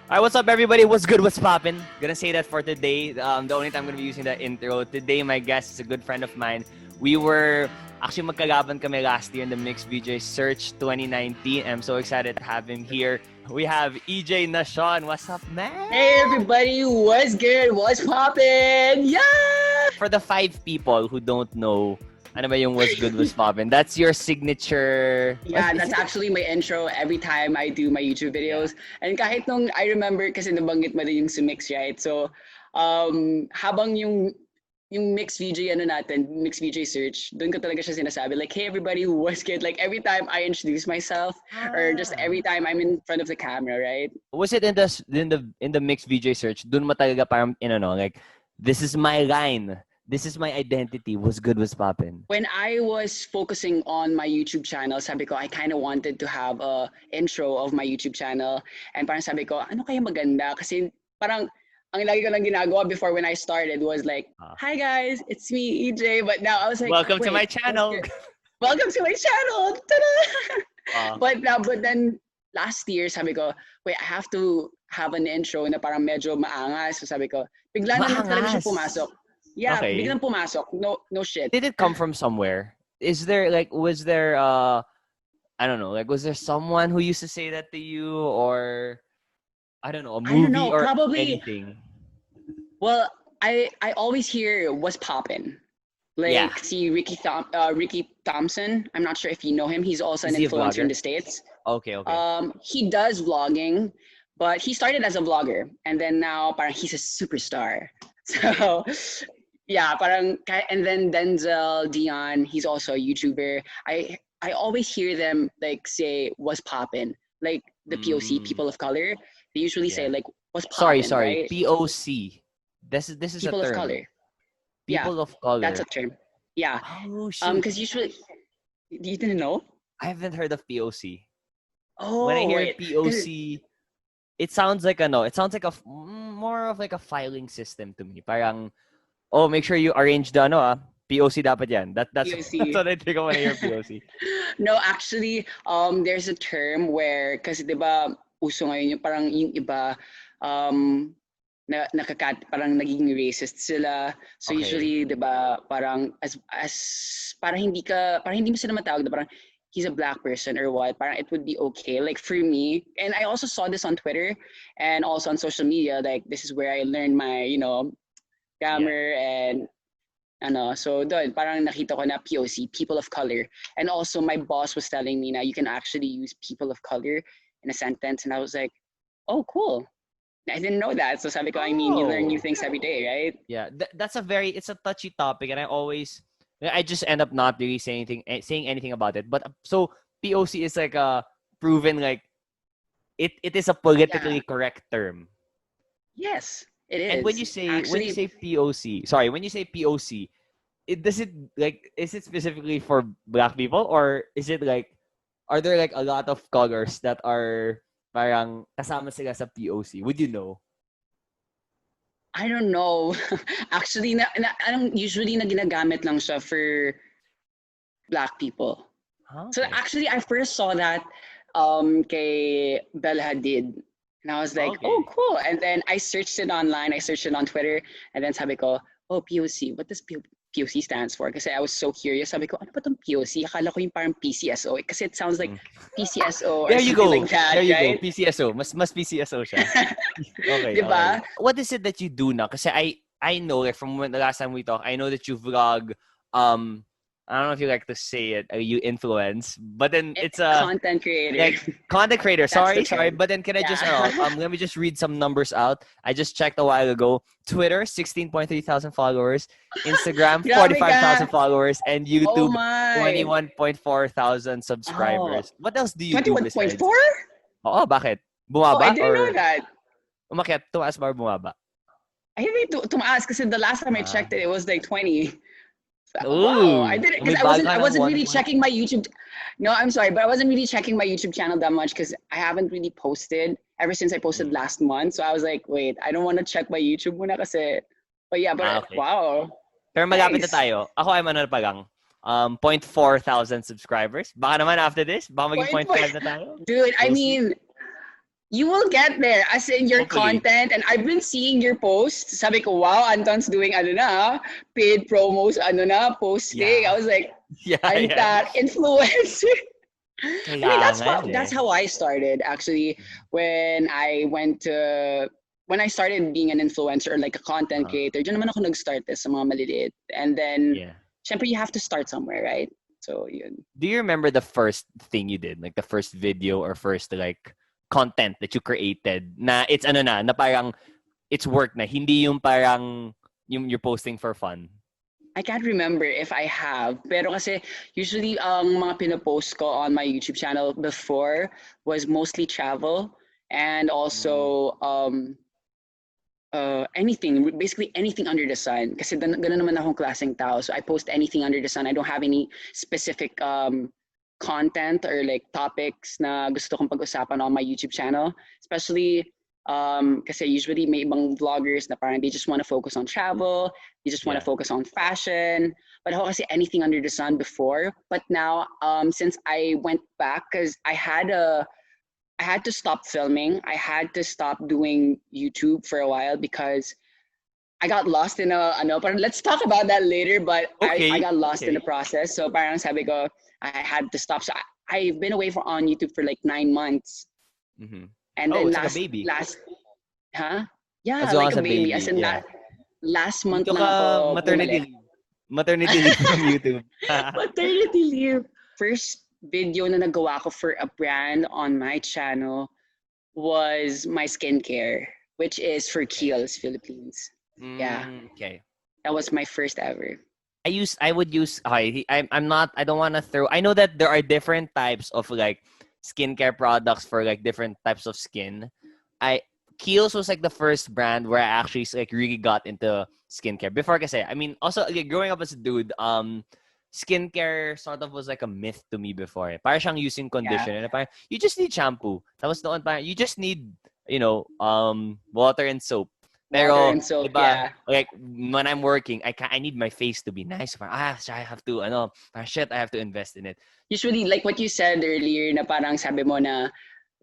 Alright, what's up, everybody? What's good? What's poppin'? Gonna say that for today. The only time I'm gonna be using that intro. Today, my guest is a good friend of mine. We were actually magkalaban kami last year in the Mixed VJ Search 2019. I'm so excited to have him here. We have EJ Nacion. What's up, man? Hey everybody, what's good? What's poppin'? Yeah! For the 5 people who don't know, ano ba yung what's good, what's poppin'? That's your signature. Yeah, that's actually my intro every time I do my YouTube videos. And kahit nung I remember kasi nabanggit mo din yung si Mix, right? So, habang yung Mix VJ Mix VJ search, doon ko talaga siya sinasabi like, hey everybody, what's good? Like every time I introduce myself or just every time I'm in front of the camera, right? Was it in the Mixed VJ Search? Doon mo talaga parang like, this is my line. This is my identity. What's good, what's poppin'? When I was focusing on my YouTube channel, sabi ko, I kind of wanted to have a intro of my YouTube channel. And parang sabi ko, ano kaya maganda? Kasi parang, ang lagi ko lang ginagawa before when I started was like, hi guys, it's me, EJ. But now I was like, welcome to my channel. Welcome to my channel. But then last year, sabi ko, wait, I have to have an intro na parang medyo maangas. So sabi ko, bigla na talaga siya pumasok. Yeah, okay. Biglang pumasok. No shit. Did it come from somewhere? Was there I don't know, like was there someone who used to say that to you, or I don't know, a movie or probably, anything? Well, I always hear what's poppin'. Like see Ricky Thompson. I'm not sure if you know him. He's also an influencer in the States. Okay. He does vlogging, but he started as a vlogger and then now parang he's a superstar. So yeah, parang, and then Denzel, Dion, he's also a YouTuber. I always hear them like say what's poppin', like the POC, people of color. They usually say like what's poppin'. Sorry, right? POC. This is people a term. Of color. People of color. That's a term. Yeah. Oh shit. Because usually you didn't know. I haven't heard of POC. Oh. When I hear POC, it sounds like more of like a filing system to me. Parang, oh, make sure you arrange the POC dapat yan. That's POC. That's what I think of when I hear POC. No, actually, there's a term where, kasi diba, uso ngayon yung parang yung iba, parang naging racist sila. So usually, diba, parang parang hindi mo sila matawag na parang he's a black person or what, parang it would be okay. Like for me, and I also saw this on Twitter and also on social media, like this is where I learned my, grammar and so doon, parang nakita ko na POC, people of color. And also my boss was telling me na you can actually use people of color in a sentence. And I was like, oh, cool. I didn't know that. So sabi ko, I mean, you learn new things every day, right? Yeah, it's a touchy topic, and I just end up not really saying anything about it. But so POC is like a proven, like it is a politically correct term. Yes, it is. And when you say POC, is it specifically for black people, or is it like, are there like a lot of colors that are parang kasama sila sa POC? Would you know? I don't know. Actually, usually na ginagamit lang siya for black people. Okay. So actually, I first saw that kay Bella Hadid. And I was like, oh, cool. And then I searched it online. I searched it on Twitter. And then sabi ko, oh, POC. What does POC stands for? Kasi I was so curious. Sabi ko, ano ba tong POC? Akala ko yung parang PCSO. Kasi it sounds like PCSO or something like that, there you right? go. PCSO. Mas PCSO siya. Okay. Diba? Okay. What is it that you do now? Kasi I know, like, from when the last time we talked, I know that you vlog, I don't know if you like to say it, you influence, but then it's a content creator. Like content creator. Sorry. But then can I just let me just read some numbers out. I just checked a while ago. Twitter, 16.3 thousand followers. Instagram, 45,000 followers, and YouTube, 21.4 thousand subscribers. What else do you do besides? 21.4? Oo, bakit? Bumaba? I didn't know that. Umakyat, tumaas ba or bumaba? I think tumaas kasi the last time I checked it was like 20. Ooh, wow, I didn't because I wasn't really checking my YouTube. No, I'm sorry, but I wasn't really checking my YouTube channel that much because I haven't really posted ever since I posted last month. So I was like, wait, I don't want to check my YouTube muna kasi. But yeah, but wow. Pero malapit na tayo. Ako ay ano pa lang. 0.4 thousand subscribers. Baka naman after this, baka maging 0.5 na tayo. Dude, I mean, You will get there as in your Hopefully. content. And I've been seeing your posts. Sabi ko, wow, Anton's doing ano na, paid promos, ano na, posting. I Yeah. was like, Yeah, I'm yeah. that influencer. I mean, Kailangan that's eh. how I started actually when I started being an influencer or like a content Uh, creator. Diyan naman ako nag-start sa mga maliliit. And then, yeah. syempre you have to start somewhere, right? So, yun. Do you remember the first thing you did? Like the first video or first like content that you created na it's ano na parang it's work na. Hindi yung parang yung you're posting for fun. I can't remember if I have. Pero kasi usually ang mga pinopost ko on my YouTube channel before was mostly travel and also anything, basically anything under the sun. Kasi ganun naman akong klaseng tao. So I post anything under the sun. I don't have any specific content or like topics na gusto kong pag-usapan on my YouTube channel. Especially kasi usually may ibang vloggers na parang they just want to focus on travel, they just want to Yeah. focus on fashion. But ako kasi anything under the sun before. But now, since I went back, because I had to stop filming. I had to stop doing YouTube for a while because I got lost in parang let's talk about that later, but I Okay. got lost in Okay. the process. So parang sabi ko, I had to stop. So I've been away on YouTube for like 9 months. Mm-hmm. And Oh, then it's like a baby. huh? Yeah, As long like as a a baby. As baby, in yeah. last month Dito lang ka ako maternity bumalik. leave. Maternity leave from YouTube. Maternity leave. First video na nagawa ko for a brand on my channel was my skincare, which is for Okay. Kiehl's Philippines. Yeah, Okay. that was my first ever. I would use okay, I'm not I don't want to throw I know that there are different types of like skincare products for like different types of skin. I Kiehl's was like the first brand where I actually like really got into skincare. Before kasi, I mean also like, growing up as a dude, skincare sort of was like a myth to me before. Para siyang using Yeah, conditioner. Parang, you just need shampoo. Tapos noon parang, you just need, water and soap. water Pero, and soap. diba, Yeah, like, when I'm working, I need my face to be nice. Parang, I have to, parang, shit, I have to invest in it. usually like what you said earlier na parang sabi mo na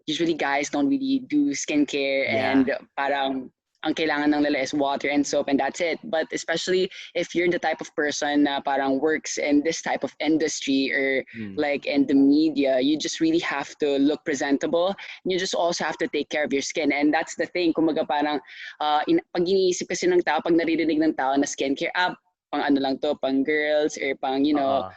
usually guys don't really do skincare Yeah. and parang ang kailangan ng nila is water and soap and that's it. But especially if you're the type of person na parang works in this type of industry or Mm. like in the media, you just really have to look presentable. And you just also have to take care of your skin. And that's the thing. Kumaga parang pag iniisip kasi ng tao, pag naririnig ng tao na skincare, pang ano lang to, pang girls or pang, Uh-uh.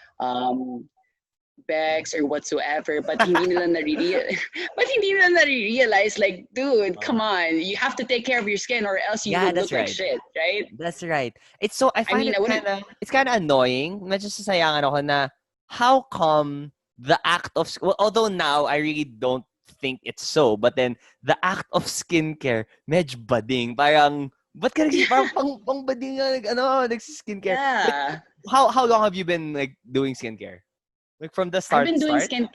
Bex or whatsoever, but hindi nila nare-realize like, dude, come Uh-uh. on, you have to take care of your skin or else you Yeah, would that's look like right. shit, right? That's right. It's so I I find mean, I wouldn't. it's kind of annoying. Medyo sasayangan ako na how come the act of well, although now I really don't think it's so, but then the act of skincare medyo bading. Parang ba't ka parang pang bading nagsi-skincare. Like Yeah, how long have you been like doing skincare? Like from the I've been doing start? skin.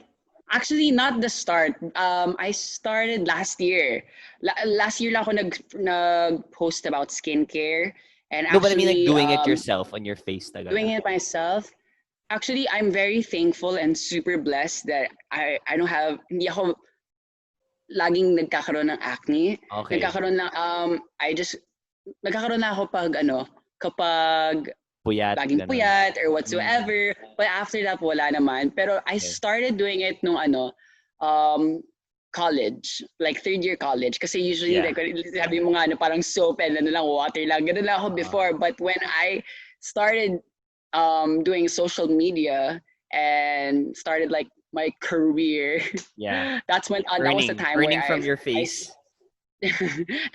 Actually, not the start. I started last year. Last year lang ako nag-post about skincare, and No, but I mean like actually, doing it yourself on your face doing talaga. it myself. Actually, I'm very thankful and super blessed that I don't have hindi ako laging nagkakaroon ng acne. Okay. Nagkakaroon na ako kapag Puyat, laging ganun. puyat or Mm. whatsoever. But after that, wala naman. Pero I Okay. started doing it nung college, like third year college. Kasi usually, Yeah. like, sabi mo nga, parang soap and lang, water lang. Ganun lang ako Uh, before. But when I started doing social media and started like my career, yeah. that was the time where Earning from your I face.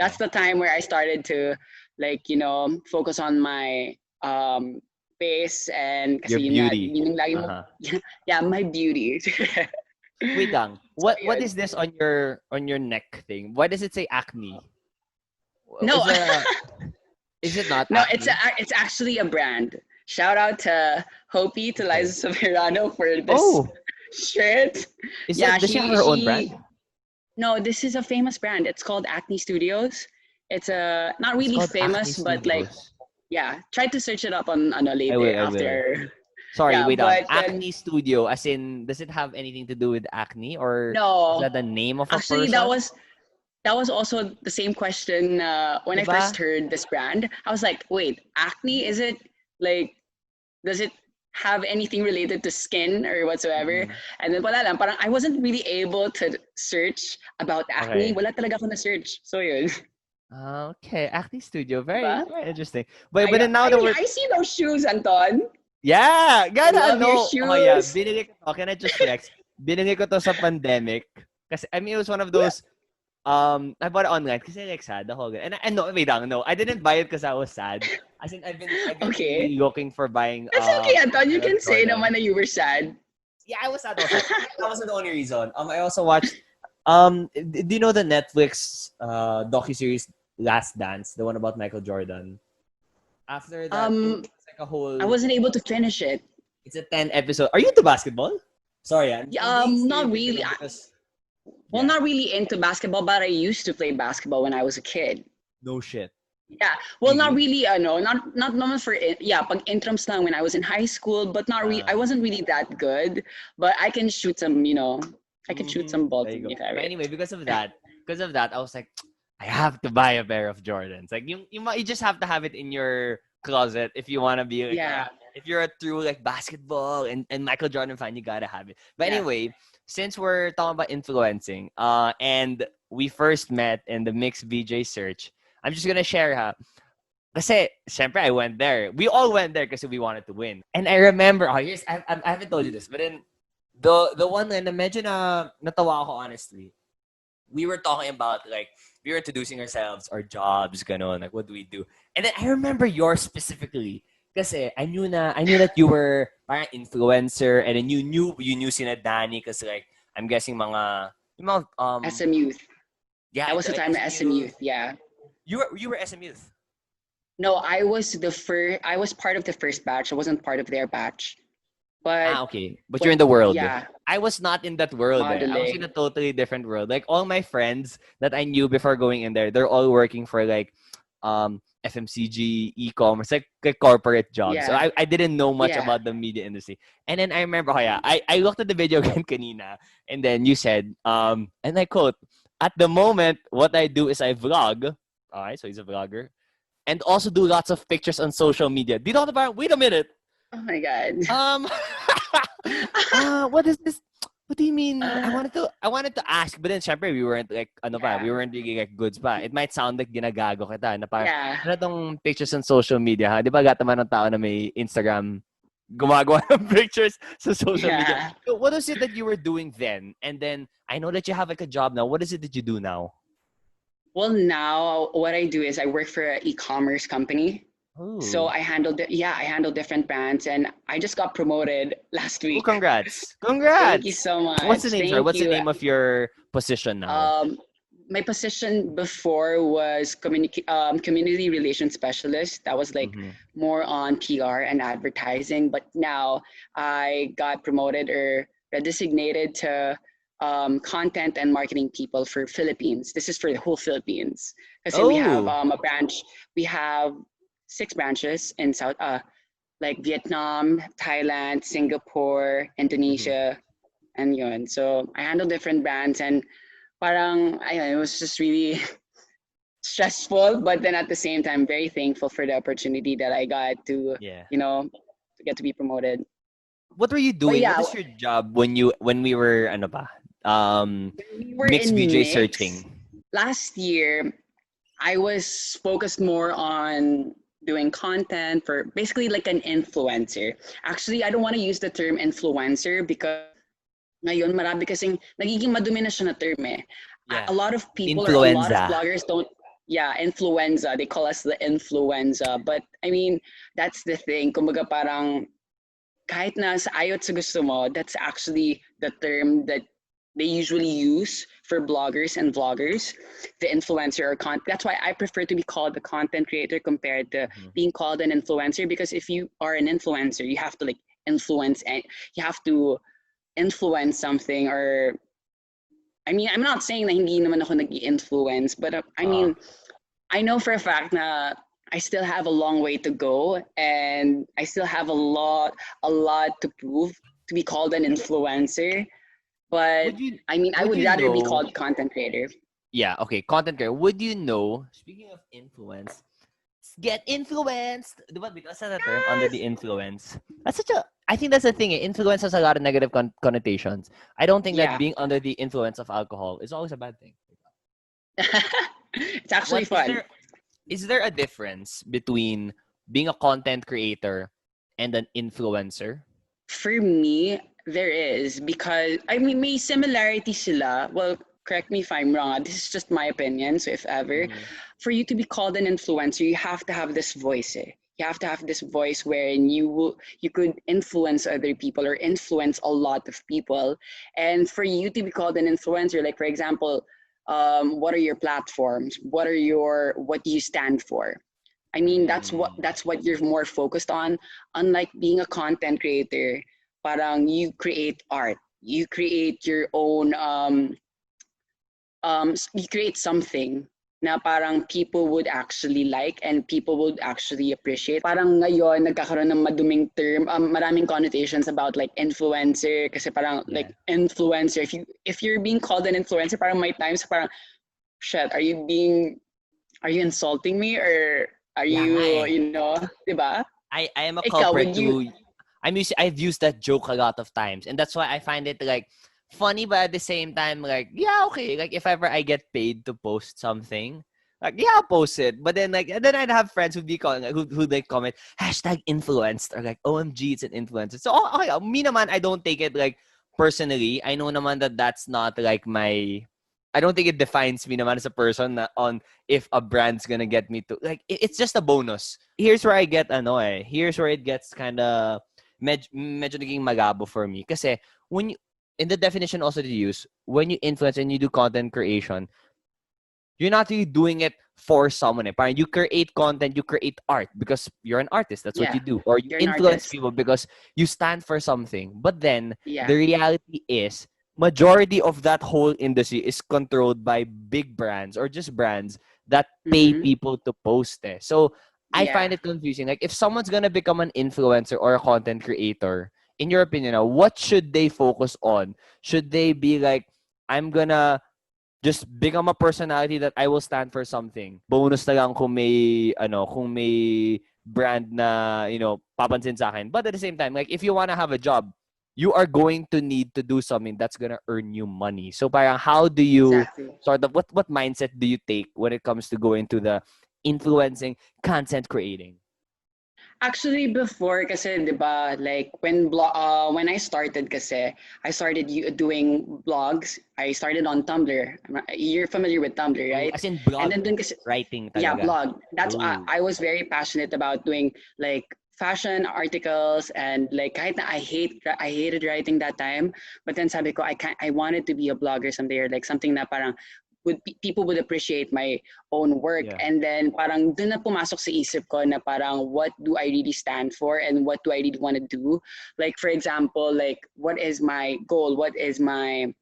that's Yeah. the time where I started to like focus on my face and Your kasi yun nga beauty. yun yung lagi mo Uh-huh. yeah my beauty. Wait lang. So What yun. is this on your neck thing? Why does it say acne? No, Is it not no, acne? it's actually a brand. Shout out to Hopi, to Okay. Liza Soberano for this Oh, shirt. Yeah, does she have her own brand? no, this is a famous brand. It's called Acne Studios. It's a not It's really called Acne famous, but like Studios. yeah, try to search it up on I later will, I will. after. Sorry, Yeah, wait lang. but then Acne Studio, as in, does it have anything to do with acne or is no, that the name of a actually person? that was also the same question when I Diba? first heard this brand. I was like, wait, acne? Is it like, does it have anything related to skin or whatsoever? Mm. And then wala lang, parang I wasn't really able to search about acne. Okay. Wala talaga ako na search. So yun. Okay, acting studio, very Diba? very interesting. But then now I that mean, we're I see those shoes, Anton. yeah, I gotta love your know. Oh yeah, shoes. binili ko to. Can I just flex? Binili ko to sa pandemic. Kasi I mean it was one of those I bought it online kasi like sad the whole and no wait lang, no. I didn't buy it because I was sad. As in I've been Okay. really looking for buying That's okay, Anton. You pair of can say naman Jordan. that you were sad. Yeah, I was sad also. That wasn't the only reason. I also watched do you know the Netflix docu-series Last Dance, the one about Michael Jordan? After that, um, it's like a whole I wasn't able to finish it. it's a 10 episode. Are you into basketball? Sorry, I'm being Not really. stereotypical because Well, yeah. not really into basketball, but I used to play basketball when I was a kid. No shit. Yeah. Well, not Really? really. No, not naman for it. Yeah, pag intrams lang when I was in high school, but not really. I Uh, wasn't really that good, but I can shoot some. I can shoot some ball there to you go. me if ever. But anyway, because of that, I was like, I have to buy a pair of Jordans. Like you just have to have it in your closet if you want to be like Yeah. if you're a true like basketball and Michael Jordan fan, you gotta have it. But Yeah. anyway, since we're talking about influencing, and we first met in the mixed VJ search, I'm just gonna share Kasi, syempre, I went there. We all went there kasi we wanted to win. And I remember, here's, I haven't told you this, but then, the one na medyo natawa ako, honestly, we were talking about, like, we were introducing ourselves, our jobs, ganon, like, what do we do? And then I remember yours specifically. Kasi I knew that you were parang influencer, and then you knew sina Danny, kasi like, I'm guessing yung mga, SM Youth. yeah, That was the time at SM SMU. Youth. Yeah. You were SMU. No, I was the first. I was part of the first batch. I wasn't part of their batch. But Okay. But you're in when the world. yeah, I was not in that world. I was in a modeling. totally different world. Like all my friends that I knew before going in there, they're all working for like FMCG, e-commerce, like corporate jobs. So Yeah, I didn't know much yeah. about the media industry. And then I remember, oh yeah, I looked at the video again kanina, and then you said, and I quote, at the moment, what I do is I vlog. All right, so he's a vlogger. And also do lots of pictures on social media. Did all the wait a minute. Oh my god. Um, what is this? What do you mean? I wanted to ask, but then syempre we weren't like we Yeah, weren't really like goods pa. It might sound like ginagago kita na parang yeah. ano tong pictures on social media ha? Di ba gata man ng tao na may Instagram gumagawa ng pictures sa social media. Yeah. So what is it that you were doing then? And then I know that you have like a job now. What is it that you do now? Well, now what I do is I work for an e-commerce company. So Oh. I handle different brands, and I just got promoted last Oh, week. congrats. Thank you Congrats. so What's the much. name, sir? Thank What's the you. name of your position now? Um, my position before was community relations specialist. That was like Mm-hmm. more on PR and advertising. But now I got promoted or designated to content and marketing people for Philippines. This is for the whole Philippines. Because we have Oh. a branch. We have 6 branches in like Vietnam, Thailand, Singapore, Mm-hmm. Indonesia, and yun. So I handle different brands, and parang ayun, it was just really stressful, but then at the same time very thankful for the opportunity that I got to, Yeah. to get to be promoted. What were you But doing? What yeah, is your job when we were ano ba? when we were Mixed in VJ mix searching. last year, I was focused more on doing content for basically like an influencer. Actually, I don't want to use the term influencer because ngayon marami kasing nagiging madumi na siya na term eh. Yeah. A lot of people or a lot of Influenza. bloggers don't, yeah, influenza. They call us the influenza. But I mean, that's the thing. Kumbaga parang kahit na sa ayot sa gusto mo, that's actually the term that they usually use for bloggers and vloggers, the influencer or content. That's why I prefer to be called the content creator compared to Mhm. being called an influencer. Because if you are an influencer, you have to like influence and you have to influence something. Or I mean, I'm not saying na hindi naman ako nag-influence, but I Uh, mean, I know for a fact na I still have a long way to go, and I still have a lot to prove to be called an influencer. But would you I mean, I would would you rather be know called content creator. Yeah, okay, content creator. Would you know, speaking of influence, get influenced. Diba, because that's the term, under the Yes. influence. That's such a, I think that's the thing. Influence has a lot of negative connotations. I don't think that Yeah. being under the influence of alcohol is always a bad thing. It's actually What is fun. there? Is there a difference between being a content creator and an influencer? For me, there is because I mean may similarity sila. Well, correct me if I'm wrong. This is just my opinion. So if ever, Mm-hmm. for you to be called an influencer, you have to have this voice. Eh? You have to have this voice wherein you could influence other people or influence a lot of people. And for you to be called an influencer, like for example, what are your platforms? What do you stand for? I mean, that's what you're more focused on. Unlike being a content creator, parang you create art, you create your own, you create something na parang people would actually like and people would actually appreciate. Parang ngayon nagkakaroon ng maduming term, maraming connotations about like influencer kasi parang Yeah. like influencer. If you're being called an influencer, parang may times parang shit, are you insulting me or are Yeah nga you, eh. diba? I am a Ikaw, culprit would you, to I've used that joke a lot of times, and that's why I find it like funny, but at the same time, like, yeah, okay. Like if ever I get paid to post something, like, yeah, I'll post it. But then and then I'd have friends who'd be calling, like, who'd like comment hashtag influenced or like OMG, it's an influencer. So okay, me naman, I don't take it like personally. I know naman that that's not like my. I don't think it defines me naman as a person na on if a brand's gonna get me to like it's just a bonus. Here's where I get annoyed. Here's where it gets kind of medyo naging malabo for me. Kasi when you, in the definition also to use, when you influence and you do content creation, you're not really doing it for someone. Eh. Parang you create content, you create art because you're an artist. That's what yeah, you do. Or you you're an influence artist. people because you stand for something. But then Yeah. the reality is majority of that whole industry is controlled by big brands or just brands that pay Mm-hmm. people to post it. So I Yeah. find it confusing. Like if someone's gonna become an influencer or a content creator, in your opinion, what should they focus on? Should they be like, I'm gonna just become a personality that I will stand for something. Bonus na lang kung may brand na, papansin sa akin. But at the same time, like if you wanna have a job, you are going to need to do something that's gonna earn you money. So parang how do you Exactly. sort of what mindset do you take when it comes to going to the influencing, content creating? Actually, before kasi, 'di ba, like when I started kasi, I started doing blogs. I started on Tumblr. You're familiar with Tumblr, Ooh, right? as in And blog then dun kasi, writing yeah, talaga. blog. That's Ooh. I was very passionate about doing like fashion articles and like kahit na I hated writing that time, but then sabi ko I wanted to be a blogger someday or like something na parang people would appreciate my own work. Yeah. And then parang dun na pumasok sa isip ko na parang what do I really stand for and what do I really want to do. Like for example, like what is my goal, what am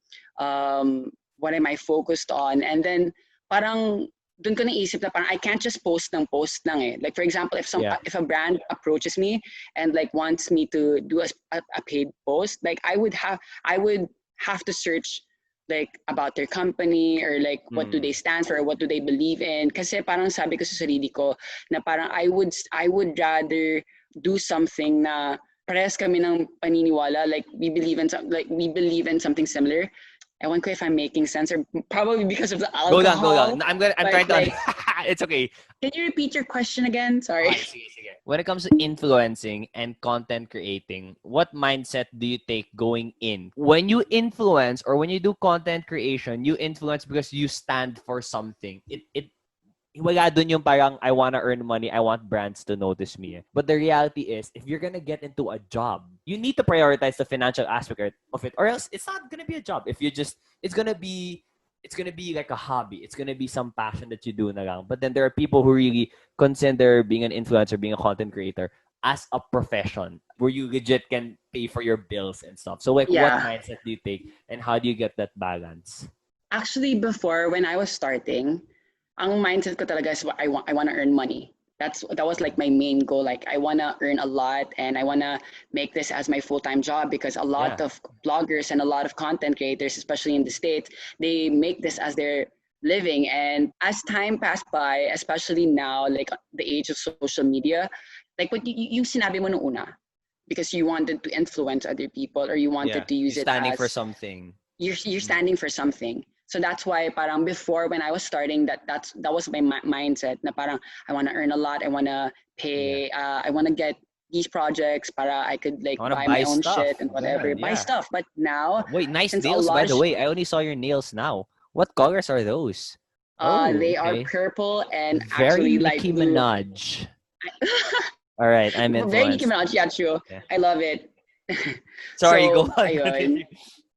I focused on, and then parang dun ko naisip na parang I can't just post lang eh. Like for example, Yeah. if a brand approaches me and like wants me to do a paid post, like I would have to search like about their company or like what do they Mm. stand for or what do they believe in. Kasi parang sabi ko sa sarili ko na parang I would rather do something na parehas kami ng paniniwala, like we believe in something similar. Ewan ko if I'm making sense or probably because of the Go down, go down. alcohol. I'm But trying to like, it's okay. can you repeat your question again? Sorry. Okay, sige, sige. When it comes to influencing and content creating, what mindset do you take going in? When you influence or when you do content creation, you influence because you stand for something. Wala dun yung parang I wanna earn money, I want brands to notice me. But the reality is, if you're gonna get into a job, you need to prioritize the financial aspect of it, or else it's not gonna be a job. If you just, it's gonna be like a hobby. It's gonna be some passion that you do na lang. But then there are people who really consider being an influencer, being a content creator as a profession where you legit can pay for your bills and stuff. So like, what Yeah. mindset do you take, and how do you get that balance? Actually, before when I was starting, ang mindset ko talaga is I want to earn money. That was like my main goal. Like I want to earn a lot and I want to make this as my full-time job because a lot Yeah. of bloggers and a lot of content creators, especially in the States, they make this as their living. And as time passed by, especially now, like the age of social media, like what yung sinabi mo nung una, because you wanted to influence other people or you Yeah. wanted to You're use it standing for as something. you're Mm. standing for something. So that's why parang before when I was starting that was my mindset na parang I want to earn a lot, I want to Yeah. pay I want to get these projects para I could like I want to buy my buy own shit stuff. and whatever, Ganun, buy yeah. stuff. But now Wait, nice since a nails, lot by of the way. I only saw your nails now. What colors are those? Oh, they are okay. purple and Very actually light Nicki blue. Minaj. All right, I'm Very Nicki influenced. Minaj, yeah, true. Yeah. I love it. Sorry, go So, on. ayun. Continue.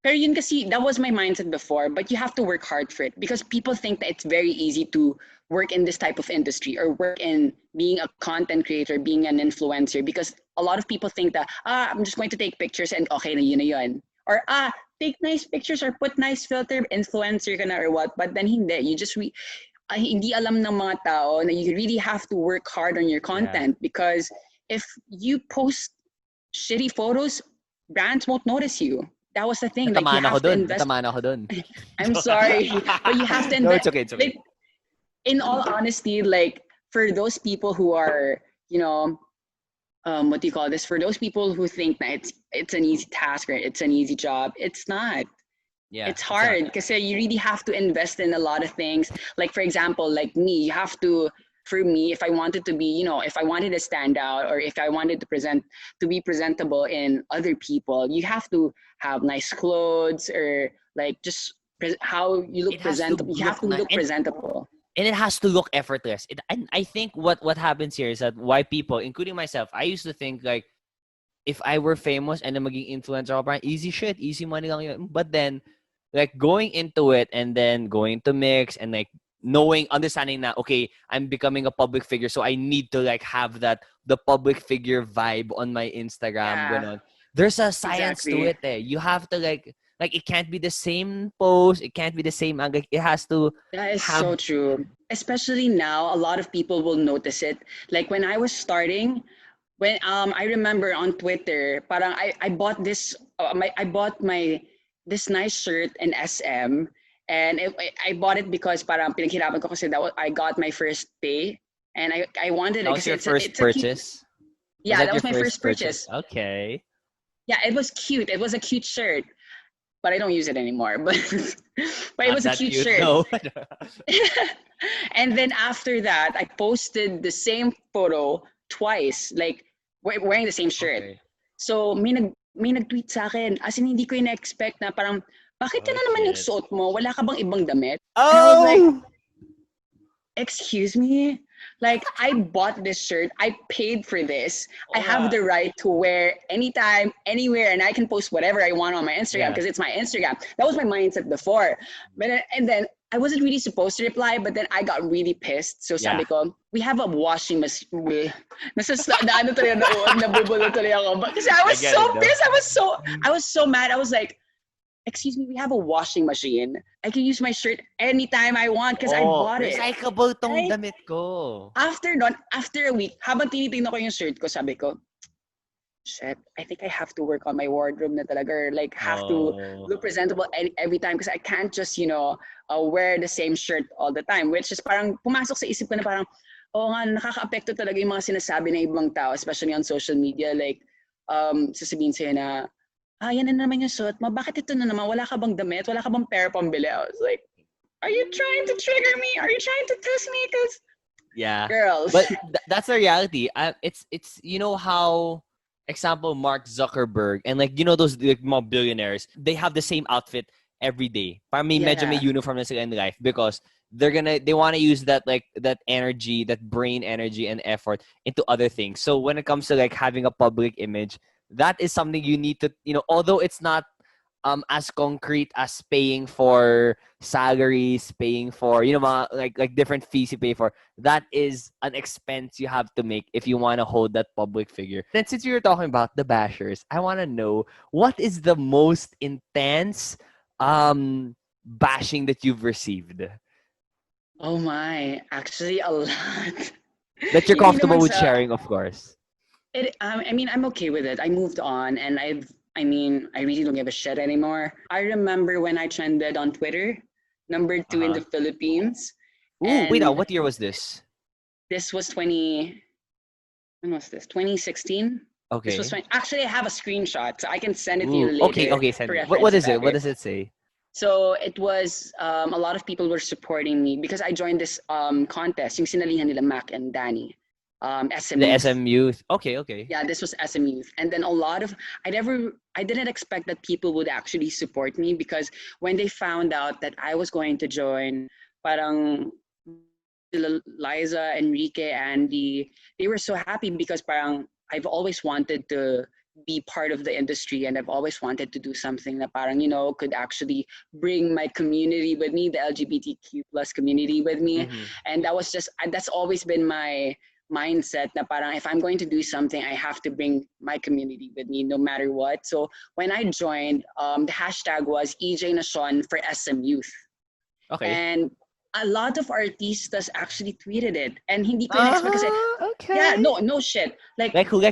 Pero yun kasi, that was my mindset before, but you have to work hard for it because people think that it's very easy to work in this type of industry or work in being a content creator, being an influencer, because a lot of people think that, I'm just going to take pictures and okay na yun. Or, take nice pictures or put nice filter, influencer ka na or what. But then hindi, you just, hindi alam ng mga tao na you really have to work hard on your Yeah. content because if you post shitty photos, brands won't notice you. That was the thing. Like you Natamaan ako have to dun. invest. Natamaan ako dun. I'm sorry, but you have to No, invest. it's okay. It's okay. Like in all honesty, like for those people who are, what do you call this? For those people who think that it's an easy task or it's an easy job, it's not. Yeah, It's it's not. hard because you really have to invest in a lot of things. Like for example, like me, you have to. For me, if I wanted to be, if I wanted to stand out or if I wanted to be presentable in other people, you have to have nice clothes or like just how you look It has to presentable. You have look to nice. look presentable. And it has to look effortless. And I think what happens here is that why people, including myself, I used to think like if I were famous and then maging influencer ako, parang easy shit, easy money lang yun. But then, like going into it and then going to mix and like understanding that, okay, I'm becoming a public figure, so I need to like have the public figure vibe on my Instagram. Yeah, Ganon. There's a science to exactly. it. You have to like it can't be the same pose, it can't be the same angle. It has to That is have so true. Especially now, a lot of people will notice it. Like when I was starting, when I remember on Twitter, parang I bought this I bought my this nice shirt in SM and I bought it because parang pinaghirapan ko kasi I got my first pay and I wanted that it was kasi your first it's a cute. purchase. Was Yeah, that that your was my first first purchase? purchase. Okay. Yeah, it was cute. It was a cute shirt, but I don't use it anymore. But it Not was a that cute cute shirt. though. And then after that, I posted the same photo twice, like wearing the same shirt. Okay. So may nag-tweet sa akin, as in hindi ko in-expect na parang, bakit Oh yan na naman yung shit. suot mo? Wala ka bang ibang damit? And I was like, Oh. excuse me? Like, I bought this shirt. I paid for this. I Oo have nga. the right to wear anytime, anywhere, and I can post whatever I want on my Instagram Yeah. because it's my Instagram. That was my mindset before. And then I wasn't really supposed to reply, but then I got really pissed. So Yeah. sabi ko, we have a washing machine. Ano tuloy, nabubulol tuloy ako. Kasi I was get so it though. pissed. I was so mad. I was like, excuse me, we have a washing machine. I can use my shirt anytime I want because I Oh, bought it. recyclable tong Right? damit ko. After nun, after a week, habang tinitingnan ko yung shirt ko, sabi ko, shit, I think I have to work on my wardrobe na talaga or like have to Oh. look presentable every time because I can't just, wear the same shirt all the time. Which is parang pumasok sa isip ko na parang, oo nga, nakaka-apekto talaga yung mga sinasabi ng ibang tao, especially on social media. Like, sasabihin sa'yo na, yan na naman yung suot mo. Bakit ito na naman? Wala ka bang damit? Wala ka bang pera pambili? I was like, are you trying to trigger me? Are you trying to test me? Because Yeah. girls. But that's the reality. It's you know how example Mark Zuckerberg and like those like mga billionaires, they have the same outfit every day. Para medyo may Yeah. uniform na sila in life because they want to use that like that energy, that brain energy and effort into other things. So when it comes to like having a public image, that is something you need to, although it's not as concrete as paying for salaries, paying for mga, like different fees you pay for. That is an expense you have to make if you want to hold that public figure. Then since we were talking about the bashers, I want to know what is the most intense bashing that you've received Oh my, actually a lot. that you're Hindi comfortable naman with sa sharing, of course. I mean, I'm okay with it. I moved on and I really don't give a shit anymore. I remember when I trended on Twitter number 2 in the Philippines. Ooh, wait, And what year was this? this was when was this? 2016? This was Okay. 20, actually, I have a screenshot, so I can send it to you Ooh, later okay, for send me. What reference if is it? What ever. does it say? So it was, a lot of people were supporting me because I joined this contest, yung sinalihan nila Mac and Danny, SM The Youth. SM Youth. Okay. Yeah, this was SM Youth. And then a lot of, I didn't expect that people would actually support me because when they found out that I was going to join, parang Liza, Enrique, Andy, they were so happy because parang I've always wanted to be part of the industry and I've always wanted to do something that parang, could actually bring my community with me, the LGBTQ plus community with me. Mm-hmm. And that's always been my mindset na parang if I'm going to do something, I have to bring my community with me no matter what. So when I joined, the hashtag was EJ Nacion for SM Youth. Okay. And a lot of artistas actually tweeted it. And hindi ko in-expect kasi, Okay. yeah, no shit. Like who?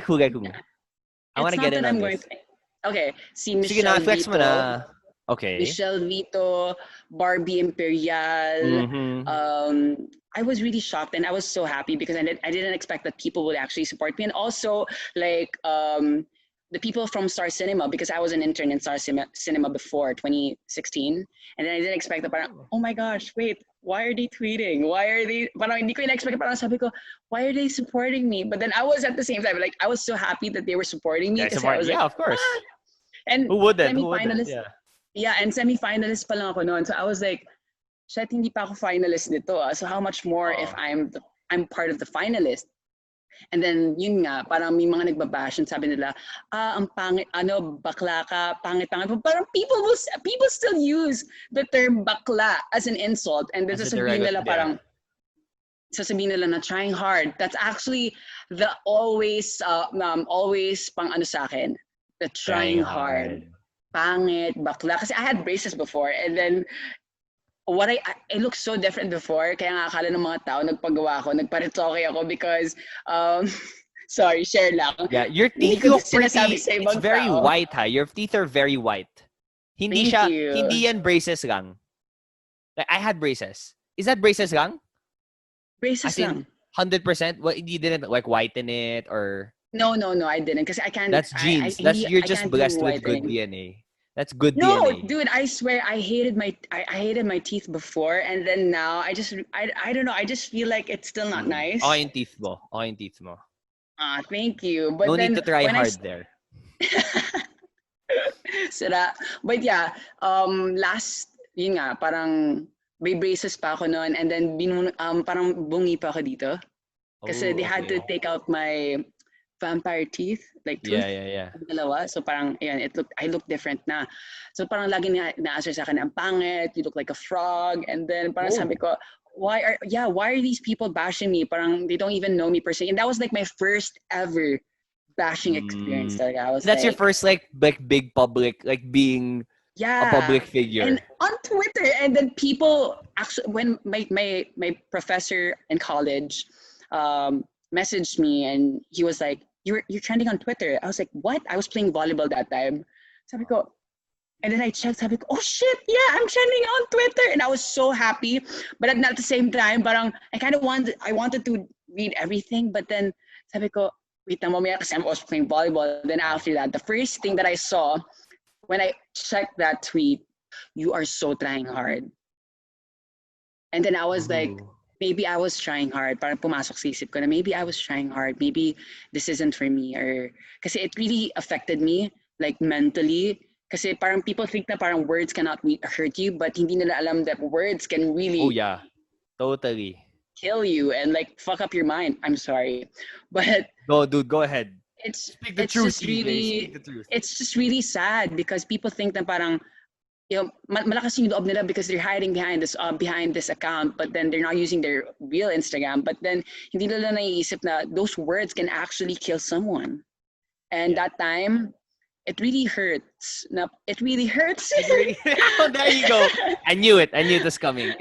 I want it's to not get in that on I'm going this. to. Okay, si Sige na, Michelle flex mo Vito, na. Okay. Michelle Vito, Barbie Imperial. Mm-hmm. I was really shocked and I was so happy because I didn't expect that people would actually support me. And also, like, the people from Star Cinema, because I was an intern in Star Cinema before 2016. And then I didn't expect that, parang, oh my gosh, wait, why are they tweeting? Why are they, parang hindi ko in-expect, parang sabi ko, why are they supporting me? But then I was at the same time, like, I was so happy that they were supporting me. Yeah, Because I was like, of course. ah! And Who wouldn't? semi-finalist, yeah, and semi-finalist pa lang ako noon. So I was like, shit, hindi pa ako finalist nito. So how much more if I'm part of the finalist? And then, yun nga, parang may mga nagbabash and sabi nila, ang pangit, bakla ka, pangit. Parang people still use the term bakla as an insult. And then sasabihin nila na trying hard. That's actually the always pang ano sa akin, the trying hard. Pangit, bakla. Kasi I had braces before. And then, I looked so different before. Kaya nga akala ng mga tao, nagpagawa ako, nagparitoke ako because, sorry, share lang. Yeah, your Hindi teeth ko look sinasabi pretty, sa it's ibang very tao. white ha. Your teeth are very white. Hindi Thank you. hindi yan braces lang. Like, I had braces. Is that braces lang? Braces As in, lang. 100%? Well, you didn't like whiten it or... No, I didn't. Kasi I can't. That's genes. You're just blessed with good DNA. That's good DNA. No, dude, I swear I hated my teeth before, and then now I don't know. I just feel like it's still not nice. Okay yung teeth mo. Thank you. But no then need to try hard there. But yeah, yun nga, parang may braces pa ako noon, and then parang bungi pa ako dito. Kasi they had to take out my vampire teeth, like tooth. Yeah. Dalawa. So parang, ayan, I look different na. So parang lagi na-answer sa akin, ang pangit, you look like a frog. And then parang sabi ko, why are these people bashing me? Parang they don't even know me personally. And that was like my first ever bashing experience. That's your first like big public, like being a public figure. And on Twitter. And then people actually, when my professor in college messaged me and he was like, you're trending on Twitter. I was like, what? I was playing volleyball that time. Sabi ko, and then I checked, sabi ko, oh shit, yeah, I'm trending on Twitter. And I was so happy. But at the same time, parang I wanted to read everything. But then sabi ko, wait na mamaya kasi I was playing volleyball. Then after that, the first thing that I saw when I checked that tweet, you are so trying hard. And then I was like, maybe I was trying hard. Parang pumasok sa isip ko na maybe I was trying hard. Maybe this isn't for me. Or kasi it really affected me, like mentally. Kasi parang people think na parang words cannot hurt you, but hindi nila alam that words can really... Oh yeah, totally. ...kill you and like fuck up your mind. I'm sorry. But... No, dude, go ahead. Speak the truth. It's just really sad because people think na parang malakas yung loob nila because they're hiding behind this account, but then they're not using their real Instagram. But then hindi nila naiisip na those words can actually kill someone. And that time, it really hurts. It really hurts. Oh, there you go. I knew it was coming.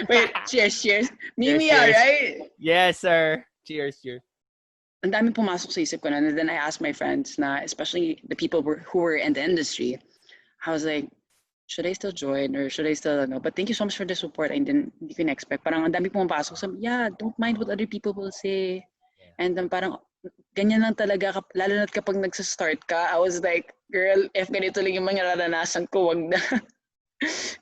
Wait, cheers. Mimia, right? Yes, sir. Cheers. Ang daming pumasok sa isip ko na, and then I asked my friends na, especially the people who were in the industry, I was like, should I still join or should I still no? But thank you so much for the support. Hindi ko na-expect. Parang ang dami pumapasok sa, yeah, don't mind what other people will say. Yeah. And then parang ganyan lang talaga, lalo na kapag nagsa-start ka. I was like, girl, if ganito lang yung mga naranasan ko, wag na.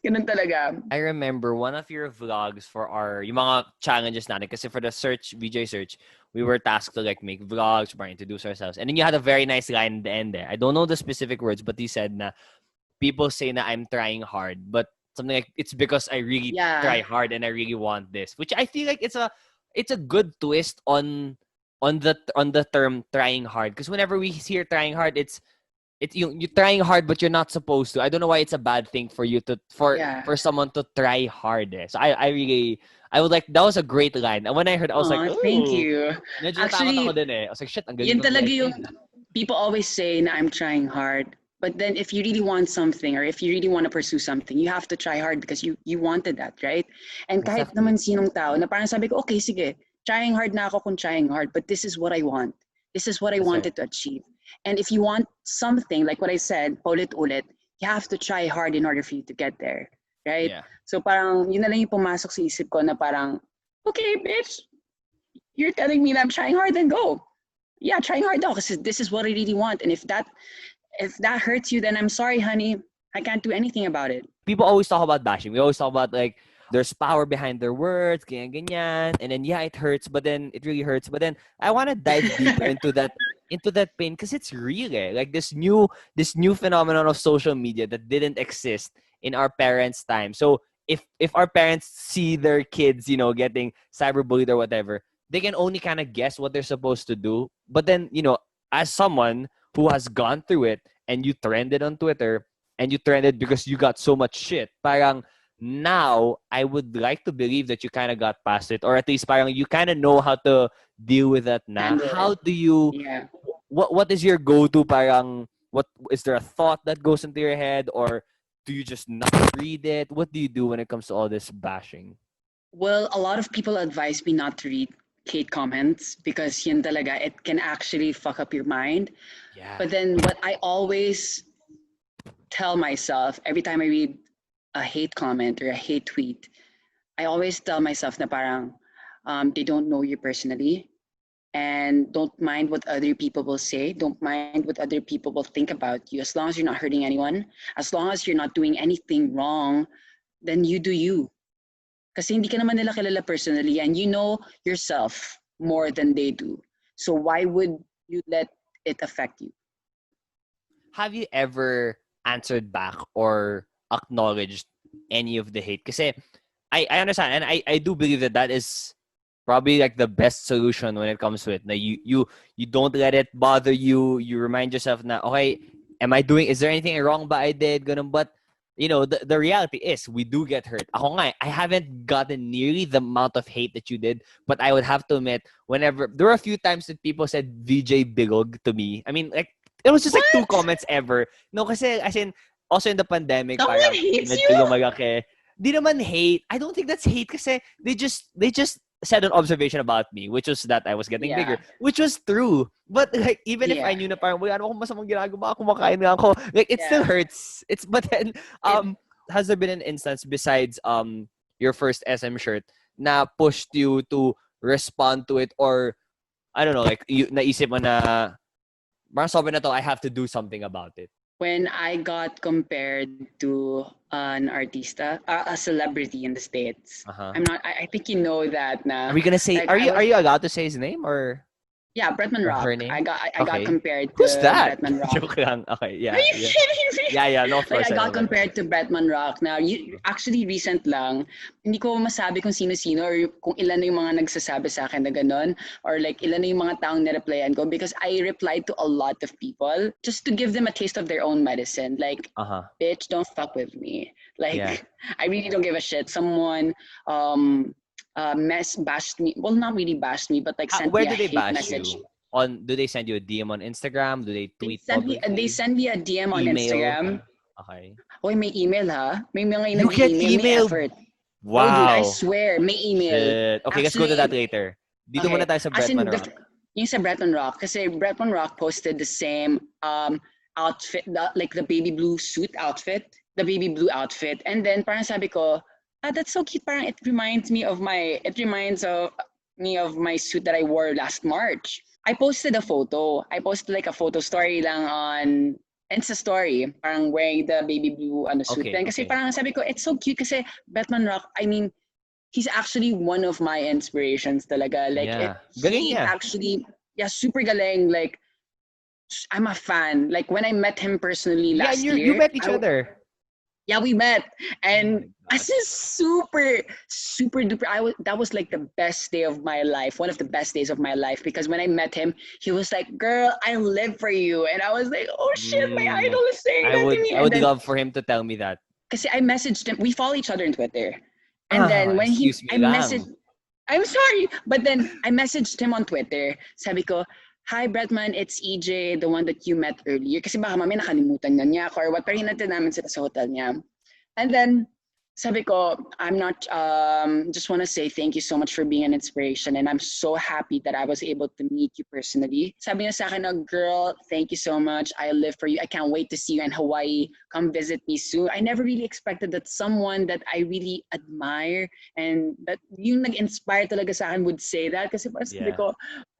Ganun talaga. I remember one of your vlogs for yung mga challenges natin kasi for the search, VJ search, we were tasked to like make vlogs, or introduce ourselves. And then you had a very nice line in the end there. I don't know the specific words, but you said na people say na I'm trying hard, but something like it's because I really try hard and I really want this, which I feel like it's a good twist on the term trying hard, because whenever we hear trying hard, it's you're trying hard but you're not supposed to. I don't know why it's a bad thing for you to for someone to try hard. So I would like, that was a great line. And when I heard, I was like, oh, thank you. Actually, ako din eh. I was like, shit, ang galing yun ko talaga message. Yung people always say na I'm trying hard. But then if you really want something or if you really want to pursue something, you have to try hard because you wanted that, right? And kahit naman sinong tao na parang sabi ko, okay, sige, trying hard na ako kung trying hard, but this is what I want. This is what I wanted to achieve. And if you want something, like what I said, paulit-ulit, you have to try hard in order for you to get there, right? Yeah. So parang yun na lang yung pumasok sa isip ko na parang, okay, bitch, you're telling me that I'm trying hard, then go. Yeah, trying hard though, because this is what I really want. And if that hurts you, then I'm sorry, honey. I can't do anything about it. People always talk about bashing. We always talk about like there's power behind their words, ganyan, and then yeah, it hurts, but then it really hurts. But then I want to dive deeper into that pain because it's real. Like this new phenomenon of social media that didn't exist in our parents' time. So if our parents see their kids, getting cyberbullied or whatever, they can only kind of guess what they're supposed to do. But then, as someone who has gone through it and you trended on Twitter and you trended because you got so much shit, parang now I would like to believe that you kind of got past it, or at least parang you kind of know how to deal with that now. How do you, what is your go-to parang, what is there a thought that goes into your head, or do you just not read it? What do you do when it comes to all this bashing? Well, a lot of people advise me not to read hate comments because yun talaga, it can actually fuck up your mind. Yeah. But then what I always tell myself every time I read a hate comment or a hate tweet, I always tell myself na parang they don't know you personally, and don't mind what other people will say. Don't mind what other people will think about you. As long as you're not hurting anyone, as long as you're not doing anything wrong, then you do you. Kasi hindi ka naman nila kilala personally and you know yourself more than they do. So why would you let it affect you? Have you ever answered back or acknowledged any of the hate? Kasi I understand, and I do believe that is probably like the best solution when it comes to it. Na you don't let it bother you. You remind yourself na, okay, is there anything wrong ba I did? Ganun. But the reality is we do get hurt. Ako nga, I haven't gotten nearly the amount of hate that you did, but I would have to admit, whenever there were a few times that people said VJ Bigog to me. I mean, like, it was just like 2 comments ever. No, kasi as in, also in the pandemic, someone hates you? Di naman hate. I don't think that's hate kasi they just said an observation about me, which was that I was getting bigger, which was true. But like, even if I knew na parang, wala ano akong masamang ginagawa, kumakain nga ako, like, it still hurts. But then, has there been an instance besides your first SM shirt na pushed you to respond to it, or I don't know, like, you naisip mo na parang sobrang na to, I have to do something about it? When I got compared to an artista, a celebrity in the States. I'm not. I think you know that na. Are we gonna say? Like, are you allowed to say his name or? Yeah, Bretman Rock. Her name? I got compared to Who's that? Bretman Rock. Joke lang. Okay, yeah. Are you kidding me? Yeah, no, of course. Like, I got compared to Bretman Rock. Now, actually recent lang, hindi ko masabi kung sino-sino or kung ilan na yung mga nagsasabi sa akin na ganun, or like ilan na yung mga taong nireplyan ko, because I replied to a lot of people just to give them a taste of their own medicine. Like, bitch, don't fuck with me. Like, I really don't give a shit. Someone bashed me. Well, not really bashed me, but like sent me a hate message. Do they send you a DM on Instagram? Do they tweet? They send me a DM on Instagram. Okay. Oy, may email ha? May mga you get email? May effort. Wow. Oh, dude, I swear, may email. Shit. Okay, let's go to that later. Dito muna tayo sa Bretman Rock. Yung sa Bretman Rock, kasi Bretman Rock posted the same outfit, like the baby blue suit outfit. the baby blue outfit. And then parang sabi ko, that's so cute. Parang it reminds me of my suit that I wore last March. I posted a photo. I posted like a photo story lang on Insta story, parang wearing the baby blue suit. Okay, Then kasi okay. parang sabi ko, it's so cute kasi Bretman Rock, I mean, he's actually one of my inspirations talaga. Like, Yeah. Galing he niya. actually, yeah, super galing. Like, I'm a fan. Like, when I met him personally Yeah, and last you year, met each other. yeah, we met, Oh and my as gosh. is super duper. That was like the best day of my life, one of the best days of my life, because when I met him, he was like, "Girl, I live for you," and I was like, "Oh shit, my Mm, idol is saying I that to would me." I And would then, love for him to tell me that. because I messaged him, we follow each other on Twitter, and then when Excuse me I lang. messaged, I'm sorry, but then I messaged him on Twitter. Sabi ko, "Hi Bretman, it's EJ, the one that you met earlier." Kasi baka mamaya nakalimutan na niya ako or what, pero hinatid namin sila sa hotel niya. And then, sabi ko, I'm not, just want to say thank you so much for being an inspiration. And I'm so happy that I was able to meet you personally. Sabi niya sa akin, girl, thank you so much. I live for you. I can't wait to see you in Hawaii. Come visit me soon. I never really expected that someone that I really admire and that yung nag-inspire talaga sa akin would say that. Kasi parang sabi Yeah. ko,